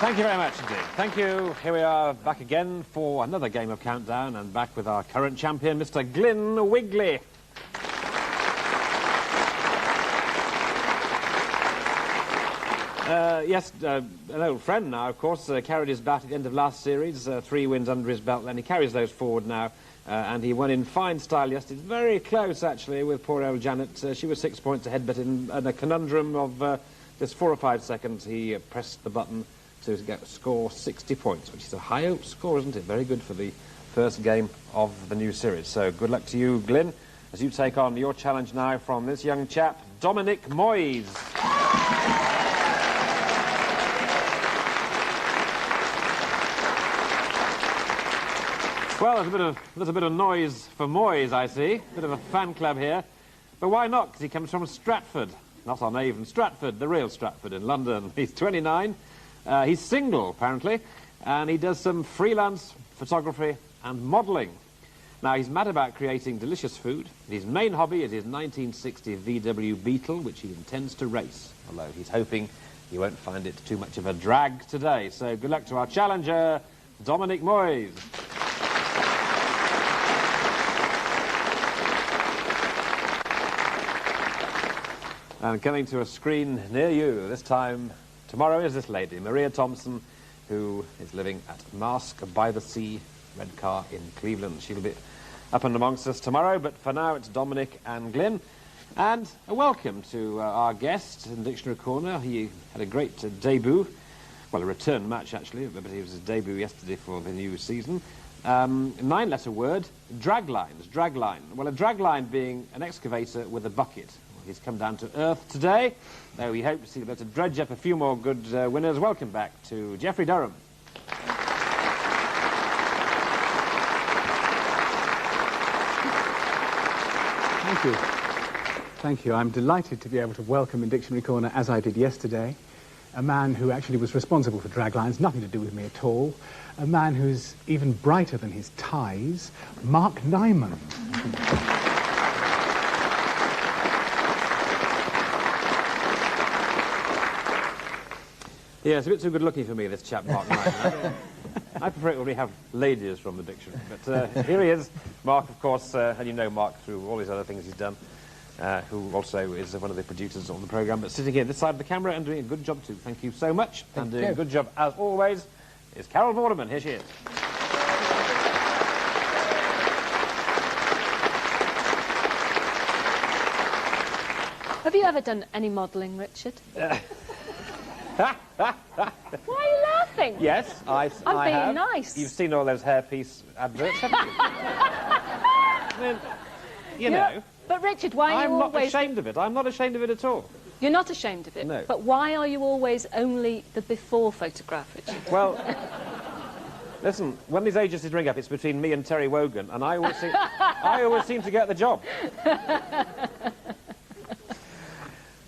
Thank you very much indeed. Thank you. Here we are back again for another game of Countdown, and back with our current champion, Mr. Glyn Wigley. Yes, an old friend now, of course, carried his bat at the end of last series, 3 wins under his belt, and he carries those forward now, and he won in fine style yesterday. Very close, actually, with poor old Janet. She was 6 points ahead, but in a conundrum of just 4 or 5 seconds, he pressed the button to score 60 points, which is a high score, isn't it? Very good for the first game of the new series. So good luck to you, Glyn, as you take on your challenge now from this young chap, Dominic Moyes. Well, there's a bit of noise for Moyes, I see. A bit of a fan club here. But why not? Because he comes from Stratford. Not on Avon, Stratford, the real Stratford in London. He's 29. He's single, apparently. And he does some freelance photography and modelling. Now, he's mad about creating delicious food. His main hobby is his 1960 VW Beetle, which he intends to race. Although he's hoping he won't find it too much of a drag today. So good luck to our challenger, Dominic Moyes. And coming to a screen near you, this time, tomorrow, is this lady, Maria Thompson, who is living at Mask by the Sea, Red Car in Cleveland. She'll be up and amongst us tomorrow, but for now it's Dominic and Glyn. And a welcome to our guest in Dictionary Corner. He had a great debut, well, a return match actually, but it was his debut yesterday for the new season. 9-letter word, draglines, dragline. Well, a dragline being an excavator with a bucket. He's come down to earth today, though we hope to see that to dredge up a few more good winners. Welcome back to Geoffrey Durham. Thank you. Thank you. I'm delighted to be able to welcome in Dictionary Corner, as I did yesterday, a man who actually was responsible for draglines, nothing to do with me at all, a man who's even brighter than his ties, Mark Nyman. Yeah, it's a bit too good looking for me, this chap, Mark Knight. I prefer it when we have ladies from the dictionary. But here he is, Mark, of course, and you know Mark through all these other things he's done, who also is one of the producers on the programme, but sitting here this side of the camera and doing a good job too. Thank you so much. And doing a good job, as always, is Carol Vorderman. Here she is. Have you ever done any modelling, Richard? Why are you laughing? Yes, I I'm being have. nice. You've seen all those hairpiece adverts, haven't you? I mean, you know. But Richard, why are you always... I'm not ashamed of it. I'm not ashamed of it at all. You're not ashamed of it? No. But why are you always only the before photograph, Richard? Well, listen, when these agencies ring up, it's between me and Terry Wogan, and I always seem to get the job.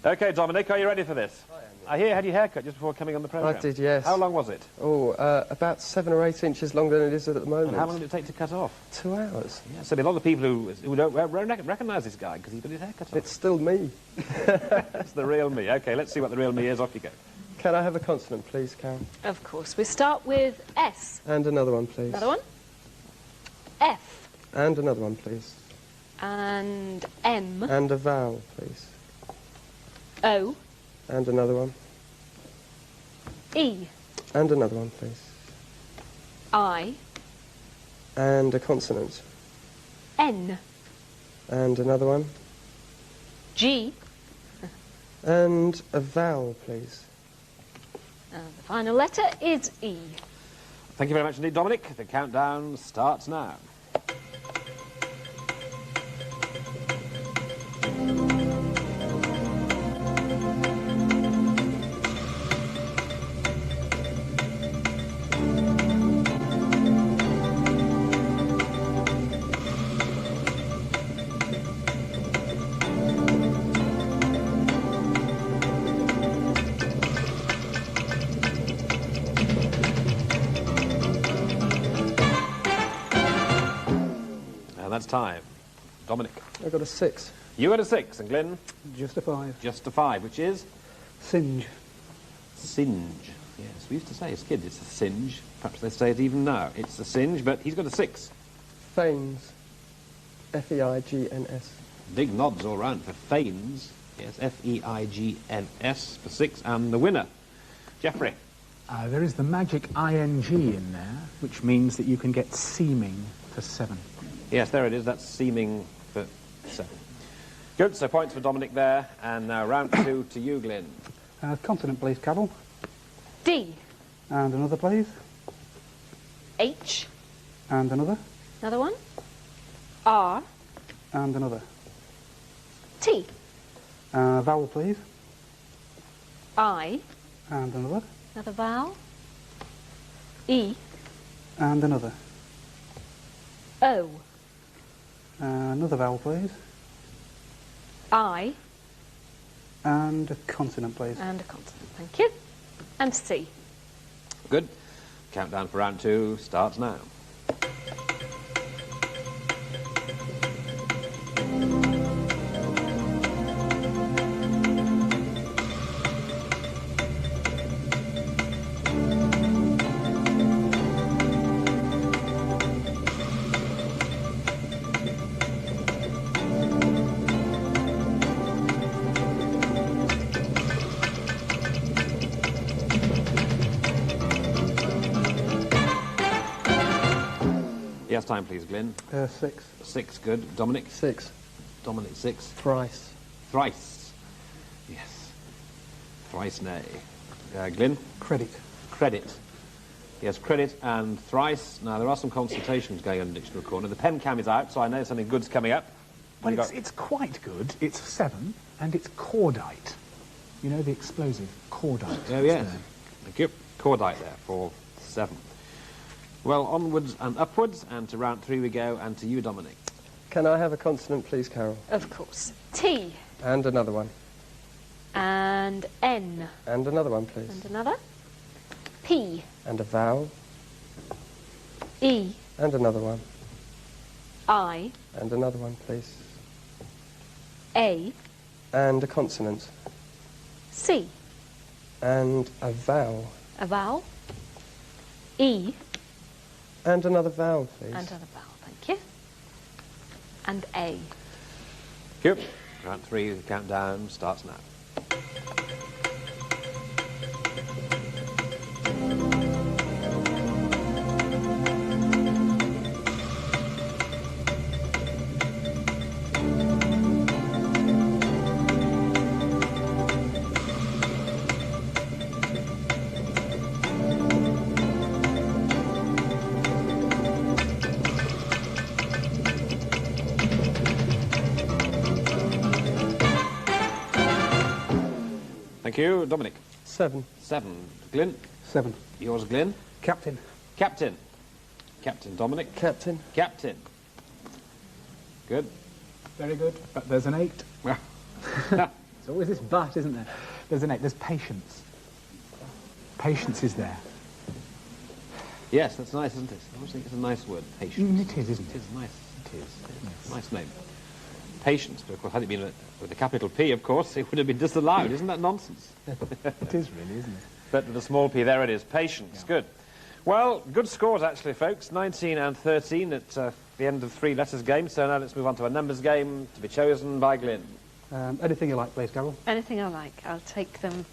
OK, Dominic, are you ready for this? I hear you had your hair cut just before coming on the programme. I did, yes. How long was it? Oh, about 7 or 8 inches longer than it is at the moment. And how long did it take to cut off? 2 hours. Yeah, so there'll be a lot of people who don't recognise this guy because he's got his hair cut off. It's still me. It's the real me. OK, let's see what the real me is. Off you go. Can I have a consonant, please, Karen? Of course. We start with S. And another one, please. Another one. F. And another one, please. And M. And a vowel, please. O. And another one. E. And another one, please. I. And a consonant. N. And another one. G. And a vowel, please. And the final letter is E. Thank you very much indeed, Dominic. The countdown starts now. And that's time. Dominic. I got a 6. You got a 6, and Glyn? Just a 5. Just a 5, which is? Singe. Singe. Yes, we used to say as kids it's a singe. Perhaps they say it even now. It's a singe, but he's got a 6. Feigns. F-E-I-G-N-S. Big nods all round for Feigns. Yes, F-E-I-G-N-S for 6. And the winner, Geoffrey. There is the magic ing in there, which means that you can get seeming for 7. Yes, there it is. That's seeming for 7. Good, so points for Dominic there. And now round 2 to you, Glyn. Consonant, please, Carol. D. And another, please. H. And another. Another one. R. And another. T. Vowel, please. I. And another. Another vowel. E. And another. O. Another vowel, please. I. And a consonant, please. And a consonant. Thank you. And C. Good. Countdown for round 2 starts now. Yes, time please, Glyn. 6. 6, good. Dominic? 6. Dominic, 6. Thrice. Thrice. Yes. Thrice nay. Glyn? Credit. Credit. Yes, credit and thrice. Now, there are some consultations going on in Dictionary Corner. The pen cam is out, so I know something good's coming up. Well, it's quite good. It's 7, and it's cordite. You know, the explosive, cordite. Oh, yes. Thank you. Cordite there for 7. Well, onwards and upwards, and to round 3 we go, and to you, Dominic. Can I have a consonant, please, Carol? Of course. T. And another one. And N. And another one, please. And another. P. And a vowel. E. And another one. I. And another one, please. A. And a consonant. C. And a vowel. A vowel. E. And another vowel, please. And another vowel, thank you. And A. Thank you. Round 3, the countdown starts now. Thank you. Dominic? 7. 7. Glyn? 7. Yours, Glyn? Captain. Captain. Captain Dominic? Captain. Captain. Good. Very good. But there's an 8. Well, There's always this but, isn't there? There's an 8. There's patience. Patience is there. yes, that's nice, isn't it? I always think it's a nice word, patience. It is, isn't It it? is nice. It is. Yes. Nice name. Patience, but of course, had it been with a capital P, of course, it would have been disallowed. Isn't that nonsense? It is really, isn't it? But with a small p, there it is. Patience. Good. Well, good scores, actually, folks. 19 and 13 at the end of 3 letters game. So now let's move on to a numbers game to be chosen by Glyn. Anything you like, please, Carol. Anything I like. I'll take them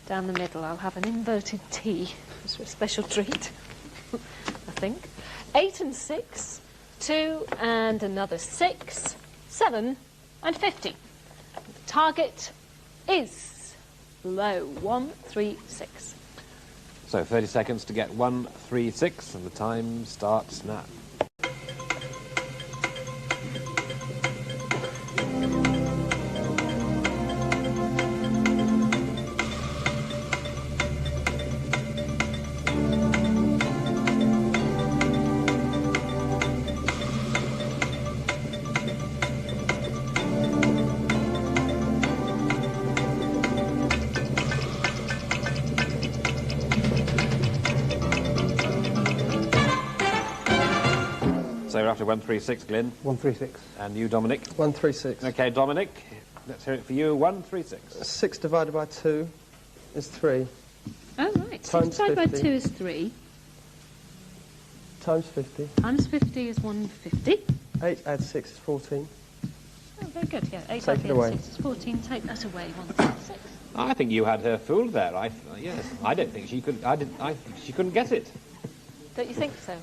down the middle. I'll have an inverted T. It's a special treat, I think. 8 and 6. 2 and another 6. 7 and 50. The target is low. 1, 3, 6. So 30 seconds to get 1, 3, 6, and the time starts now. So we're after 1, 3, 6, Glyn. 1, 3, 6. And you, Dominic. 1, 3, 6. Okay, Dominic, let's hear it for you. 1, 3, 6. 6 divided by 2 is 3. Oh, right. 6 Times divided by 50. 2 is 3. Times 50. Times 50 is 150. 8 add 6 is 14. Oh, very good, yeah. 8 Take it away. 6 is 14. Take that away. 136. I think you had her fooled there. Yes. I don't think she could. She couldn't get it. Don't you think so?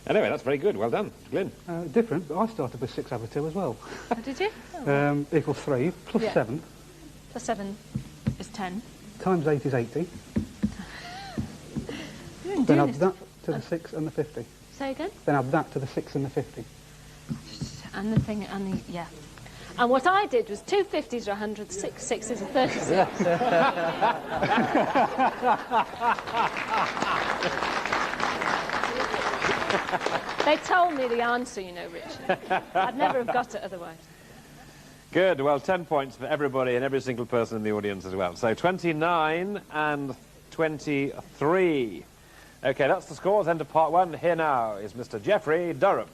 Anyway, that's very good. Well done, Glyn. Different, but I started with 6 over 2 as well. Oh, did you? Oh, Equals 3, plus Yeah. 7, plus 7 is 10. times 8 is 80. You're doing Then add this that to the 6 and the 50. Say again? Then add that to the 6 and the 50. And the thing, and the, yeah. And what I did was 2 50s are 100, 6 6s are 36. They told me the answer, you know, Richard. I'd never have got it otherwise. Good. Well, 10 points for everybody and every single person in the audience as well. So 29 and 23. OK, that's the scores. End of part 1. Here now is Mr. Geoffrey Durham.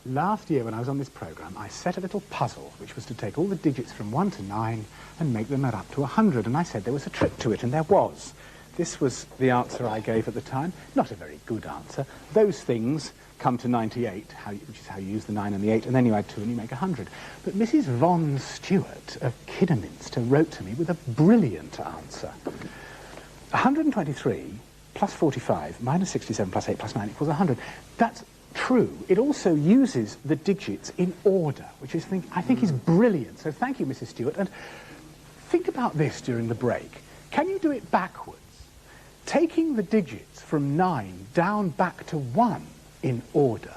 Last year when I was on this programme, I set a little puzzle, which was to take all the digits from 1 to 9 and make them add up to 100, and I said there was a trick to it, and there was. This was the answer I gave at the time. Not a very good answer. Those things come to 98, which is how you use the 9 and the 8, and then you add 2 and you make 100. But Mrs. Von Stewart of Kidderminster wrote to me with a brilliant answer. 123 plus 45 minus 67 plus 8 plus 9 equals 100. That's true. It also uses the digits in order, which is, I think is brilliant. So thank you, Mrs. Stewart. And think about this during the break. Can you do it backwards? Taking the digits from 9 down back to 1 in order,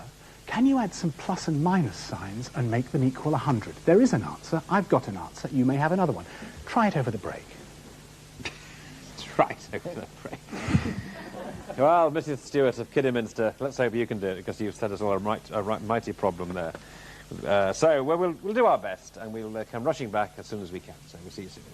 can you add some plus and minus signs and make them equal 100? There is an answer. I've got an answer. You may have another one. Try it over the break. Right, over the break. Well, Mrs. Stewart of Kidderminster, let's hope you can do it, because you've set us all a mighty problem there. So we'll do our best, and we'll come rushing back as soon as we can. So we'll see you soon.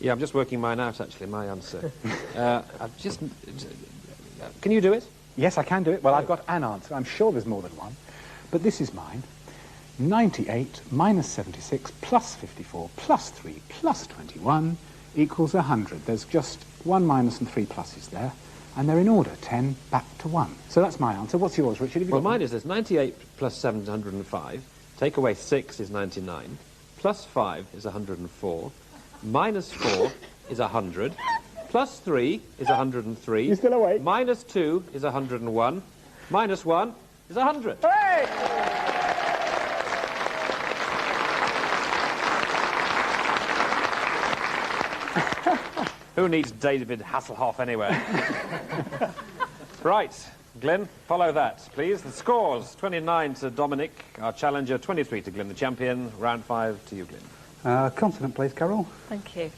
Yeah, I'm just working mine out, actually, my answer. Can you do it? Yes, I can do it. Well, I've got an answer. I'm sure there's more than one. But this is mine. 98 minus 76 plus 54 plus 3 plus 21 equals 100. There's just 1 minus and 3 pluses there. And they're in order, 10 back to 1. So that's my answer. What's yours, Richard? Have you Well, got mine one? is this. 98 plus 7 is 105. Take away 6 is 99. Plus 5 is 104. Minus 4 is 100. Plus 3 is 103. You still awake? Minus 2 is 101. Minus 1 is 100. Hey! Who needs David Hasselhoff anyway? Right, Glyn, follow that, please. The scores, 29 to Dominic, our challenger, 23 to Glyn, the champion. Round 5 to you, Glyn. Consonant, please, Carol. Thank you.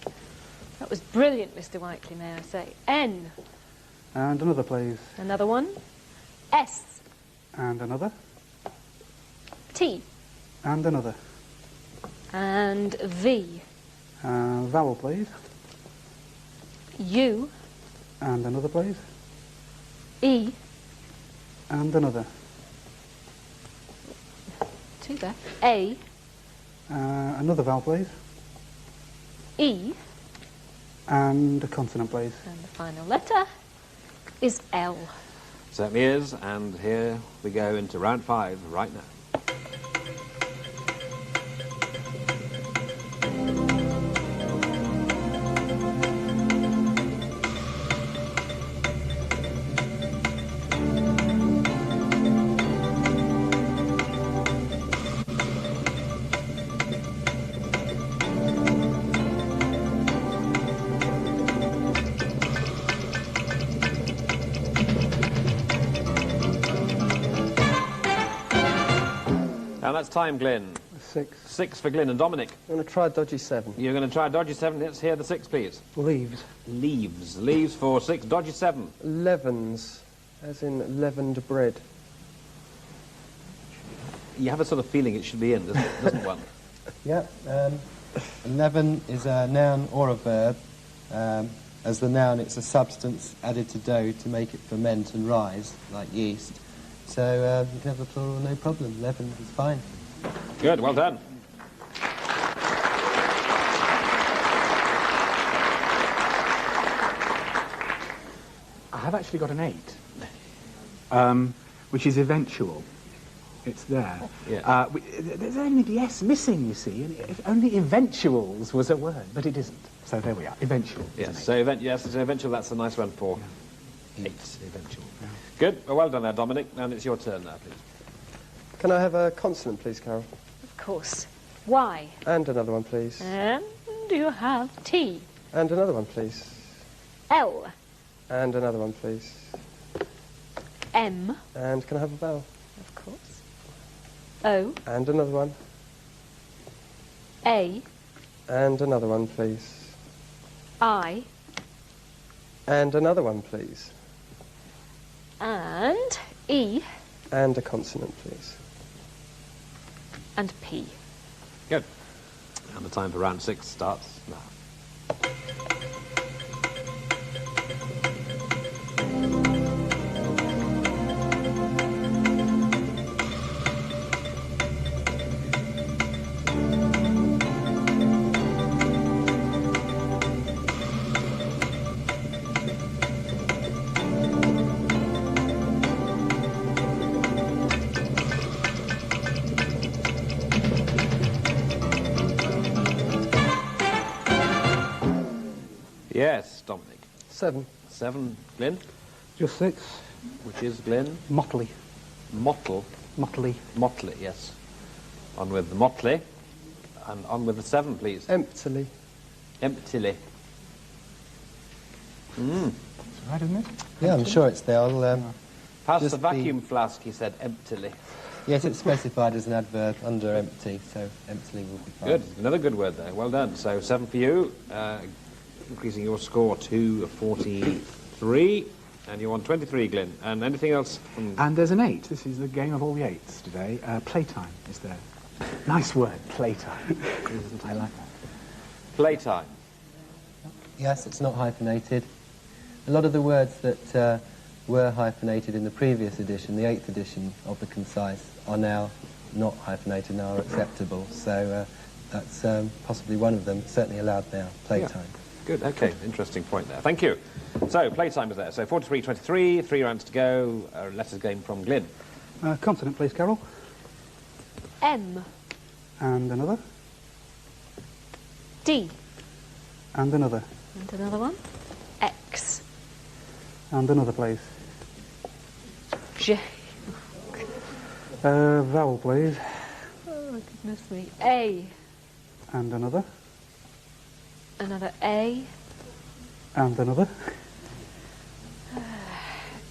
That was brilliant, Mr. Whiteley, may I say. N. And another, please. Another one. S. And another. T. And another. And V. Vowel, please. U. And another, please. E. And another. 2 there. A. Another vowel, please. E. And a consonant, please. And the final letter is L. Certainly is, and here we go into round 5 right now. And that's time, Glyn. 6. 6 for Glyn and Dominic. I'm going to try dodgy 7. You're going to try dodgy 7. Let's hear the 6, please. Leaves. Leaves. Leaves for 6. Dodgy 7. Levens, as in leavened bread. You have a sort of feeling it should be in, doesn't one? Yeah. 11 is a noun or a verb. As the noun, it's a substance added to dough to make it ferment and rise, like yeast. So you can have the plural, no problem. 11 is fine. Good, well done. I have actually got an 8, which is eventual. It's there. Yeah. There's only the S missing, you see. And if only eventuals was a word, but it isn't. So there we are, eventual. Yes, so eventual, that's a nice one for 8, eventual. Yeah. Good, well done there, Dominic, and it's your turn now, please. Can I have a consonant, please, Carol? Of course. Y. And another one, please. And you have T. And another one, please. L. And another one, please. M. And can I have a vowel? Of course. O. And another one. A. And another one, please. I. And another one, please. And E. And a consonant, please. And P. Good. And the time for round 6 starts now. Yes, Dominic. 7. 7, Glyn, Just 6. which is Glyn. Motley. Mottle. Motley. Motley, yes. On with the Motley. And on with the 7, please. Emptily. Emptily. That's right, isn't it? Yeah, I'm sure it's there. I'll, Pass Just the vacuum flask, he said, emptily. yes, it's specified as an adverb under empty, so emptily will be fine. Good, another good word there. Well done. So 7 for you, increasing your score to 43. And you're on 23, Glyn. And anything else? And there's an 8. This is the game of all the 8s today. Playtime is there. Nice word, playtime. I like that. Playtime. Yes, it's not hyphenated. A lot of the words that were hyphenated in the previous edition, the 8th edition of the Concise, are now not hyphenated, now are acceptable. So that's possibly one of them, certainly allowed now, playtime. Yeah. Good, okay, interesting point there. Thank you. So, playtime is there. So, 43-23, 3 rounds to go. Letters game from Glyn. Consonant, please, Carol. M. And another. D. And another. And another one. X. And another, please. J. Vowel, please. Oh, goodness me. A. And another. Another A. And another.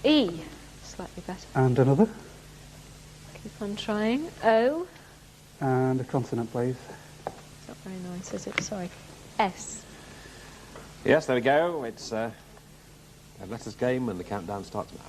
E. Slightly better. And another. Keep on trying. O. And a consonant, please. It's not very nice, is it? Sorry. S. Yes, there we go. It's a letters game and the countdown starts now.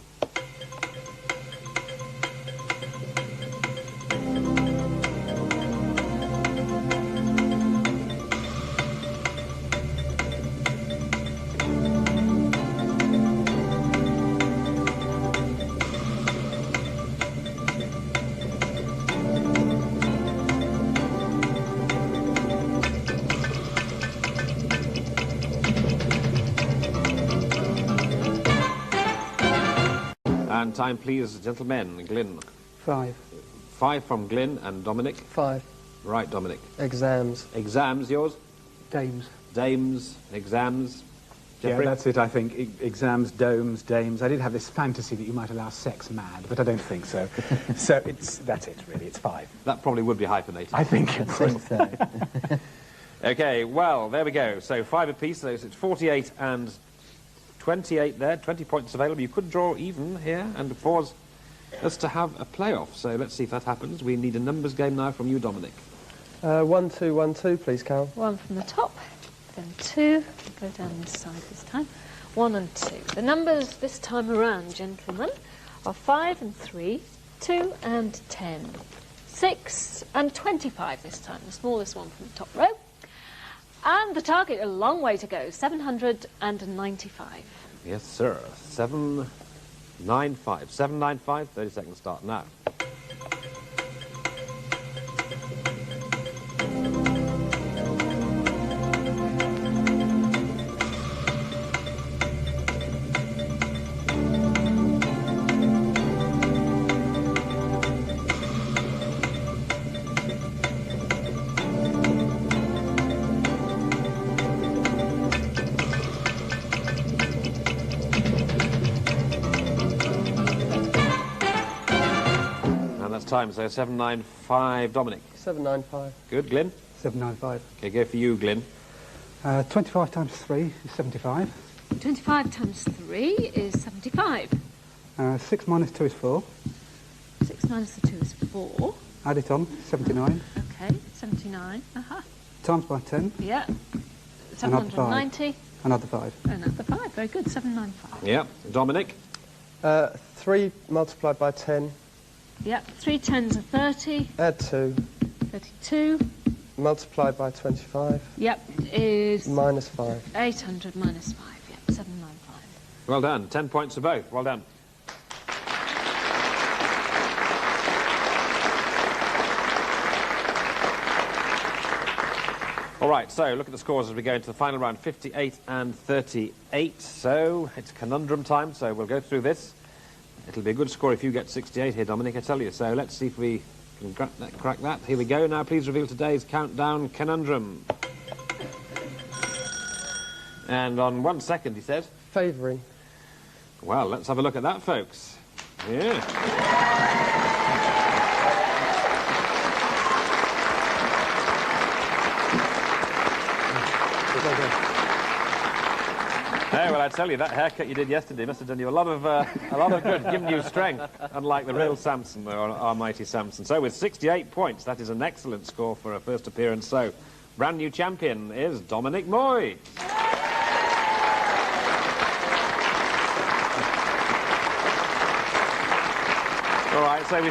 And time, please, gentlemen. Glyn. 5. 5 from Glyn and Dominic. 5. Right, Dominic. Exams. Exams, yours? Dames. Dames, exams. Jeffrey? Yeah, that's it, I think. Exams, domes, dames. I did have this fantasy that you might allow sex mad, but I don't think so. So that's it, really. It's 5. That probably would be hyphenated. I think. I think so. Okay, well, there we go. So 5 apiece, so it's 48 and 28 there, 20 points available. You could draw even here and force us to have a playoff. So let's see if that happens. We need a numbers game now from you, Dominic. 1, 2, 1, 2, please, Carol. 1 from the top, then 2. Go down this side this time. 1 and 2. The numbers this time around, gentlemen, are 5 and 3, 2 and 10, 6 and 25 this time, the smallest one from the top row. And the target, a long way to go, 795. Yes, sir. 795. 795, 30 seconds start now. Time, so 795, Dominic. 795. Good, Glyn. 795. Okay, go for you, Glyn. 25 times 3 is 75. 25 times 3 is 75. 6 minus 2 is 4. 6 minus the 2 is 4. Add it on, 79. Okay, 79. Times by 10. Yeah. 790. Another 5. Another 5. Very good, 795. Yeah. Dominic. 3 multiplied by 10. Yep, 3 tens are 30. Add 2. 32. Multiplied by 25. Yep, is... Minus 5. 800 minus 5. Yep, 795. Well done. 10 points for both. Well done. All right, so look at the scores as we go into the final round. 58 and 38. So it's conundrum time, so we'll go through this. It'll be a good score if you get 68 here, Dominic, I tell you. So let's see if we can crack that. Here we go. Now, please reveal today's countdown conundrum. And on 1 second, he says. Favouring. Well, let's have a look at that, folks. Yeah. Hey, well, I tell you, that haircut you did yesterday must have done you a lot of good, given you strength, unlike the real Samson, or our mighty Samson. So with 68 points, that is an excellent score for a first appearance. So, brand new champion is Dominic Moy. All right, so we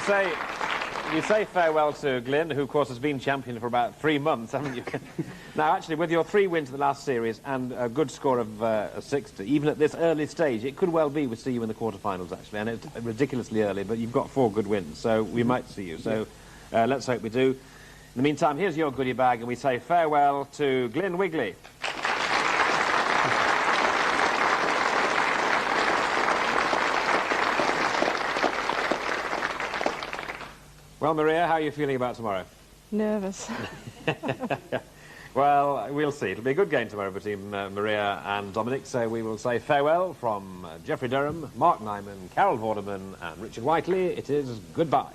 say farewell to Glyn, who, of course, has been champion for about 3 months, haven't you? Now, actually, with your 3 wins in the last series and a good score of 60, even at this early stage, it could well be we see you in the quarterfinals, actually, and it's ridiculously early, but you've got 4 good wins, so we might see you. So let's hope we do. In the meantime, here's your goodie bag, and we say farewell to Glyn Wigley. Well, Maria, how are you feeling about tomorrow? Nervous. Well, we'll see. It'll be a good game tomorrow between Maria and Dominic, so we will say farewell from Geoffrey Durham, Mark Nyman, Carol Vorderman and Richard Whiteley. It is goodbye.